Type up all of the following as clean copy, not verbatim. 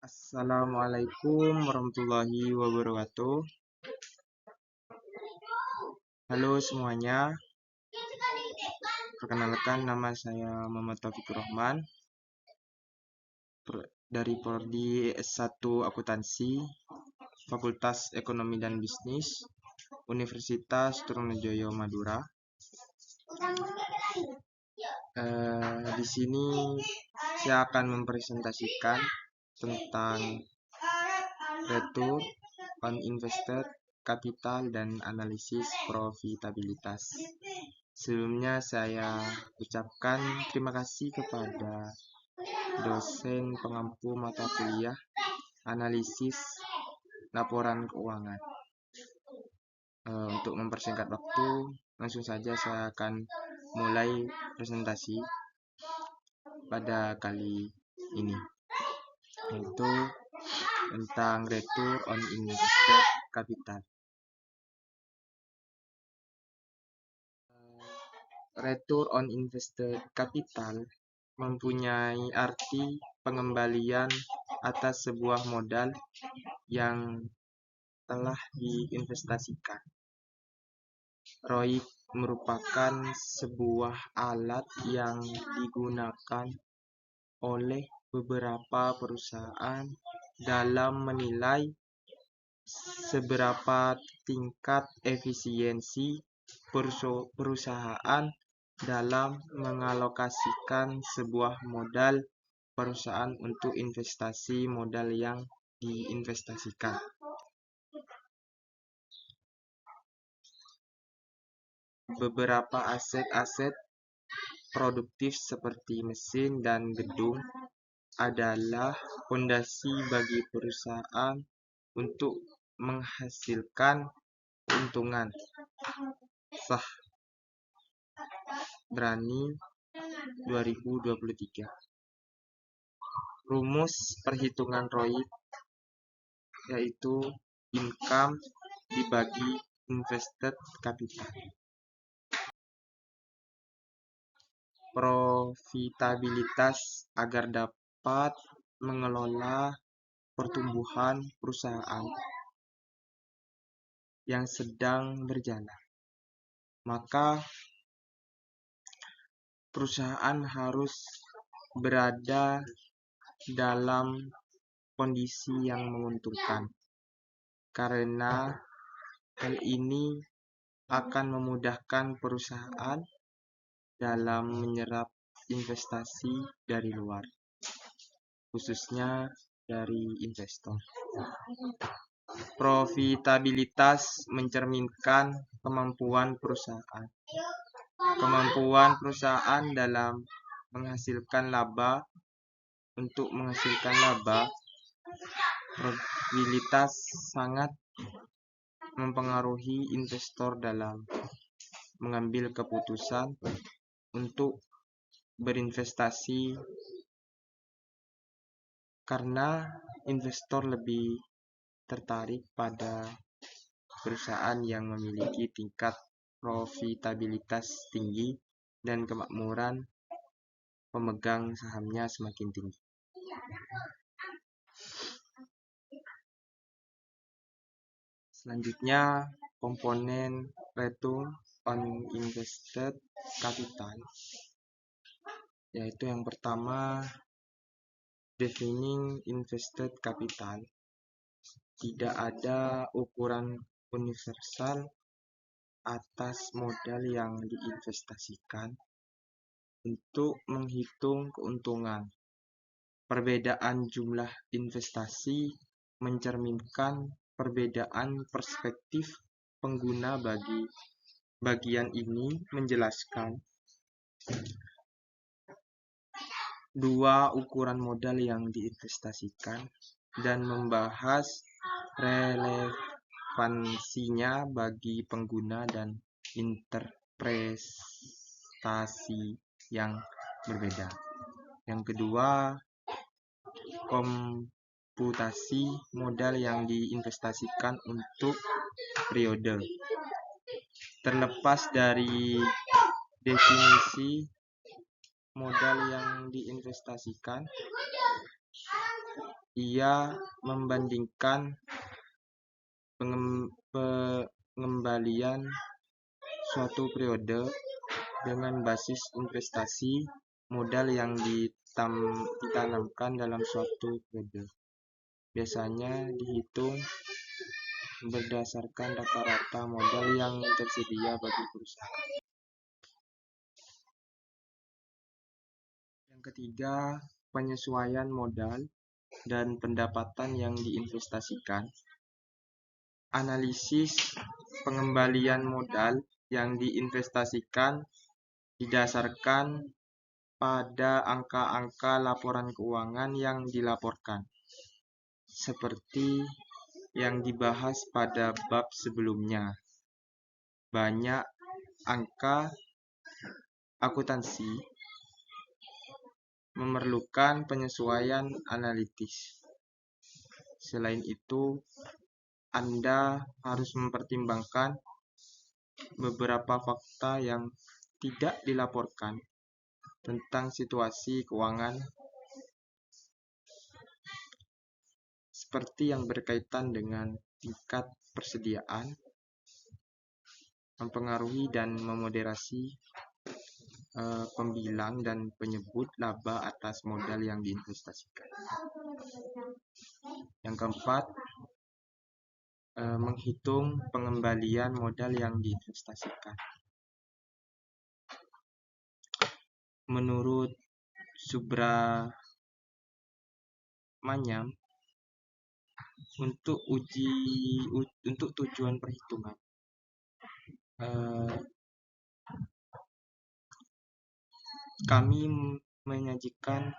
Assalamualaikum warahmatullahi wabarakatuh. Halo semuanya, perkenalkan nama saya Muhammad Taufikur Rahman dari Prodi S1 Akuntansi, Fakultas Ekonomi dan Bisnis, Universitas Trunojoyo Madura. Di sini saya akan mempresentasikan tentang return on invested capital dan analisis profitabilitas. Sebelumnya saya ucapkan terima kasih kepada dosen pengampu mata kuliah analisis laporan keuangan. Untuk mempersingkat waktu, langsung saja saya akan mulai presentasi pada kali ini, yaitu tentang return on invested capital. Return on invested capital mempunyai arti pengembalian atas sebuah modal yang telah diinvestasikan. ROIC merupakan sebuah alat yang digunakan oleh beberapa perusahaan dalam menilai seberapa tingkat efisiensi perusahaan dalam mengalokasikan sebuah modal perusahaan untuk investasi modal yang diinvestasikan. Beberapa aset-aset produktif seperti mesin dan gedung adalah fondasi bagi perusahaan untuk menghasilkan keuntungan. Sah Brani 2023. Rumus perhitungan ROIC yaitu income dibagi invested capital. Profitabilitas agar dapat mengelola pertumbuhan perusahaan yang sedang berjalan, maka perusahaan harus berada dalam kondisi yang menguntungkan, karena hal ini akan memudahkan perusahaan dalam menyerap investasi dari luar, khususnya dari investor. Profitabilitas mencerminkan kemampuan perusahaan dalam menghasilkan laba. Untuk menghasilkan laba, profitabilitas sangat mempengaruhi investor dalam mengambil keputusan untuk berinvestasi, karena investor lebih tertarik pada perusahaan yang memiliki tingkat profitabilitas tinggi dan kemakmuran pemegang sahamnya semakin tinggi. Selanjutnya, komponen return on invested capital, yaitu yang pertama, defining invested capital. Tidak ada ukuran universal atas modal yang diinvestasikan untuk menghitung keuntungan. Perbedaan jumlah investasi mencerminkan perbedaan perspektif pengguna. Bagi bagian ini menjelaskan dua ukuran modal yang diinvestasikan dan membahas relevansinya bagi pengguna dan interpretasi yang berbeda. Yang kedua, komputasi modal yang diinvestasikan untuk periode. Terlepas dari definisi modal yang diinvestasikan, ia membandingkan pengembalian suatu periode dengan basis investasi modal yang ditanamkan dalam suatu periode. Biasanya dihitung berdasarkan rata-rata modal yang tersedia bagi perusahaan. Yang ketiga, penyesuaian modal dan pendapatan yang diinvestasikan. Analisis pengembalian modal yang diinvestasikan didasarkan pada angka-angka laporan keuangan yang dilaporkan, seperti yang dibahas pada bab sebelumnya. Banyak angka akuntansi memerlukan penyesuaian analitis. Selain itu, Anda harus mempertimbangkan beberapa fakta yang tidak dilaporkan tentang situasi keuangan, seperti yang berkaitan dengan tingkat persediaan, mempengaruhi dan memoderasi pembilang dan penyebut laba atas modal yang diinvestasikan. Yang keempat, menghitung pengembalian modal yang diinvestasikan. Menurut Subramanyam, untuk tujuan perhitungan, kami menyajikan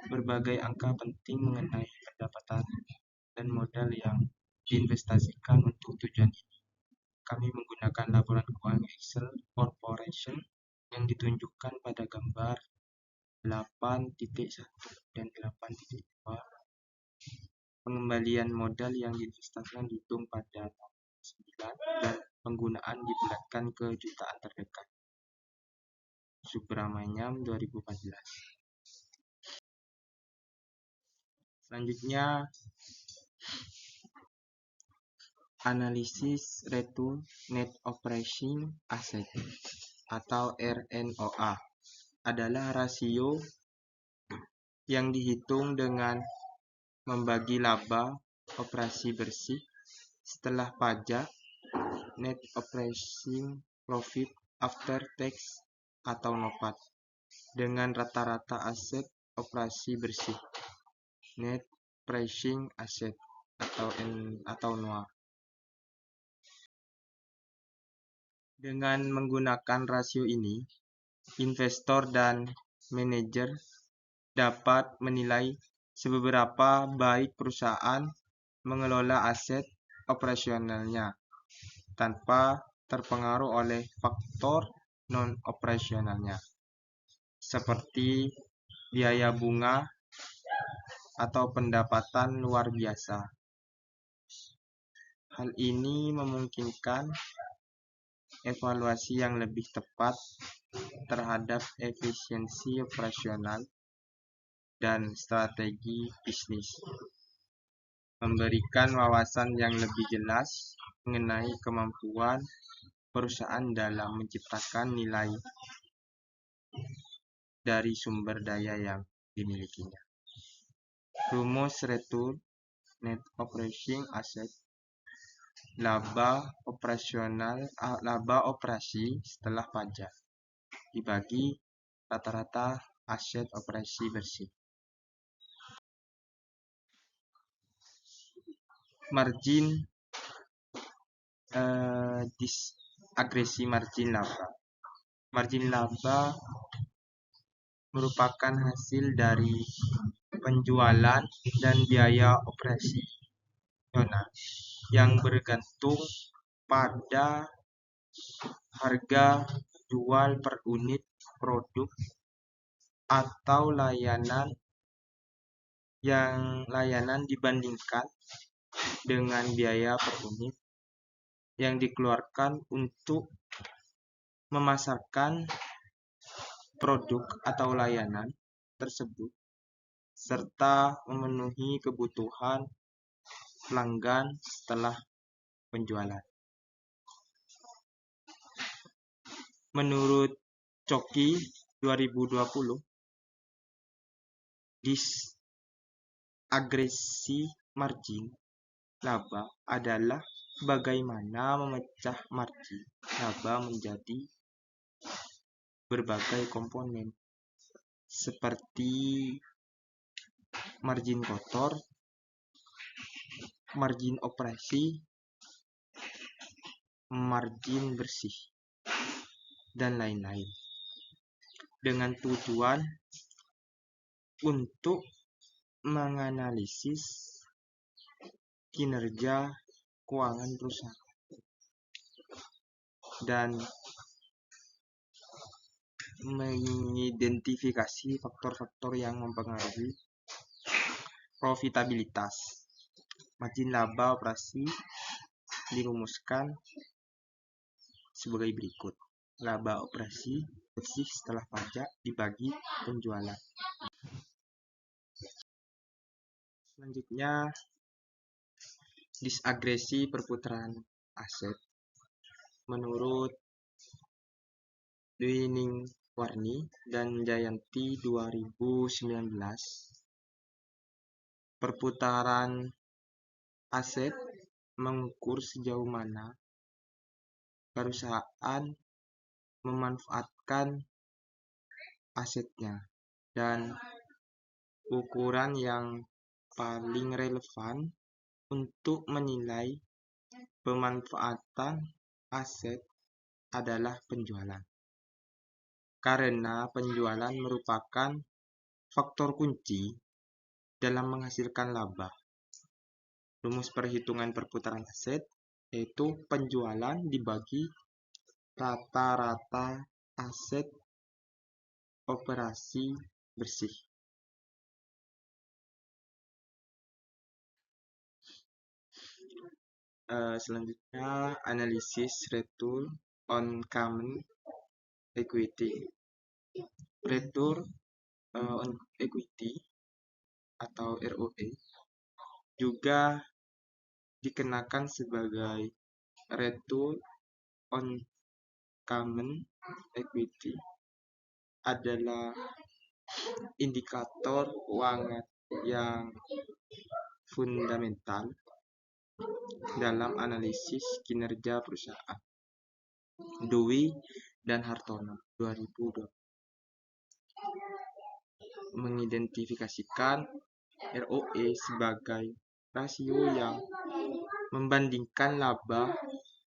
berbagai angka penting mengenai pendapatan dan modal yang diinvestasikan untuk tujuan ini. Kami menggunakan laporan keuangan Excel Corporation yang ditunjukkan pada gambar 8.1 dan 8.2. Pengembalian modal yang diinvestasikan dihitung pada tanggal 9 dan penggunaan dibulatkan ke jutaan terdekat. Subramanyam 2014. Selanjutnya, analisis return net operating asset atau RNOA adalah rasio yang dihitung dengan membagi laba operasi bersih setelah pajak, net operating profit after tax atau NOPAT, dengan rata-rata aset operasi bersih, net operating asset atau NOA. Dengan menggunakan rasio ini, investor dan manajer dapat menilai seberapa baik perusahaan mengelola aset operasionalnya tanpa terpengaruh oleh faktor non-operasionalnya, seperti biaya bunga atau pendapatan luar biasa. Hal ini memungkinkan evaluasi yang lebih tepat terhadap efisiensi operasional dan strategi bisnis, memberikan wawasan yang lebih jelas mengenai kemampuan perusahaan dalam menciptakan nilai dari sumber daya yang dimilikinya. Rumus return net operating asset, laba operasi setelah pajak dibagi rata-rata aset operasi bersih. Margin disagresi margin laba. Margin laba merupakan hasil dari penjualan dan biaya operasional yang bergantung pada harga jual per unit produk atau layanan dibandingkan dengan biaya per unit yang dikeluarkan untuk memasarkan produk atau layanan tersebut serta memenuhi kebutuhan pelanggan setelah penjualan. Menurut Coki 2020, disagresi margin laba adalah bagaimana memecah margin laba menjadi berbagai komponen seperti margin kotor, margin operasi, margin bersih, dan lain-lain, dengan tujuan untuk menganalisis kinerja keuangan perusahaan dan mengidentifikasi faktor-faktor yang mempengaruhi profitabilitas. Margin laba operasi dirumuskan sebagai berikut. Laba operasi bersih setelah pajak dibagi penjualan. Selanjutnya, disagresi perputaran aset. Menurut Dwi Ningwarni dan Jayanti 2019, perputaran aset mengukur sejauh mana perusahaan memanfaatkan asetnya, dan ukuran yang paling relevan untuk menilai pemanfaatan aset adalah penjualan, karena penjualan merupakan faktor kunci dalam menghasilkan laba. Rumus perhitungan perputaran aset yaitu penjualan dibagi rata-rata aset operasi bersih. Selanjutnya, analisis return on common equity. Return on equity atau ROE juga dikenakan sebagai return on common equity adalah indikator keuangan yang fundamental dalam analisis kinerja perusahaan. Dwi dan Hartono 2020 mengidentifikasikan ROE sebagai rasio yang membandingkan laba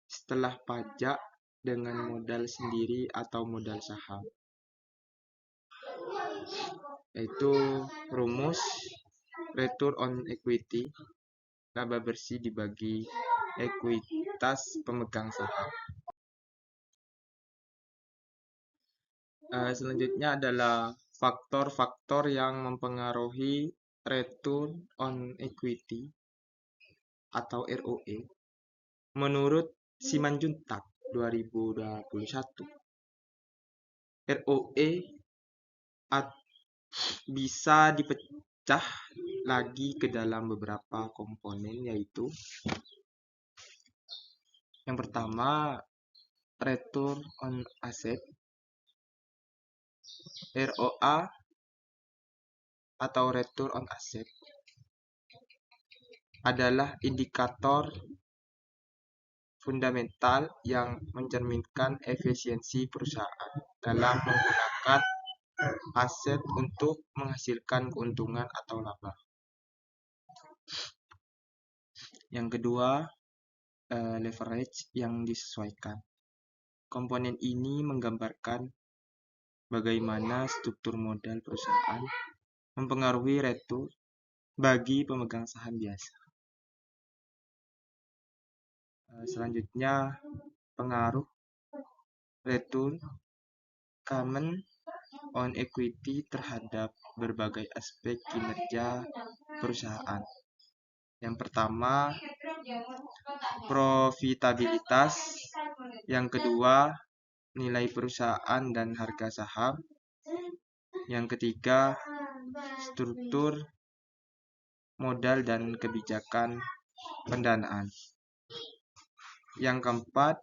setelah pajak dengan modal sendiri atau modal saham. Yaitu rumus return on equity, laba bersih dibagi ekuitas pemegang saham. Selanjutnya adalah faktor-faktor yang mempengaruhi return on equity atau ROE. Menurut Simanjuntak 2021, ROE bisa dipecah lagi ke dalam beberapa komponen, yaitu yang pertama return on asset, ROA atau return on asset adalah indikator fundamental yang mencerminkan efisiensi perusahaan dalam menggunakan aset untuk menghasilkan keuntungan atau laba. Yang kedua, leverage yang disesuaikan. Komponen ini menggambarkan bagaimana struktur modal perusahaan mempengaruhi return bagi pemegang saham biasa. Selanjutnya, pengaruh return common on equity terhadap berbagai aspek kinerja perusahaan. Yang pertama, profitabilitas. Yang kedua, nilai perusahaan dan harga saham. Yang ketiga, struktur, modal, dan kebijakan pendanaan. Yang keempat,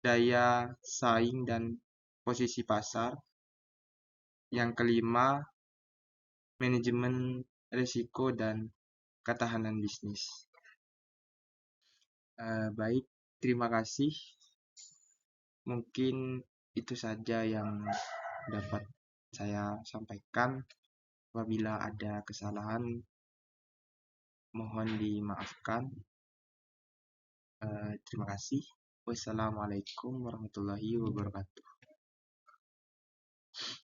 daya saing dan posisi pasar. Yang kelima, manajemen risiko dan ketahanan bisnis. Baik, terima kasih. Mungkin itu saja yang dapat saya sampaikan. Apabila ada kesalahan, mohon dimaafkan. Terima kasih. Wassalamualaikum warahmatullahi wabarakatuh.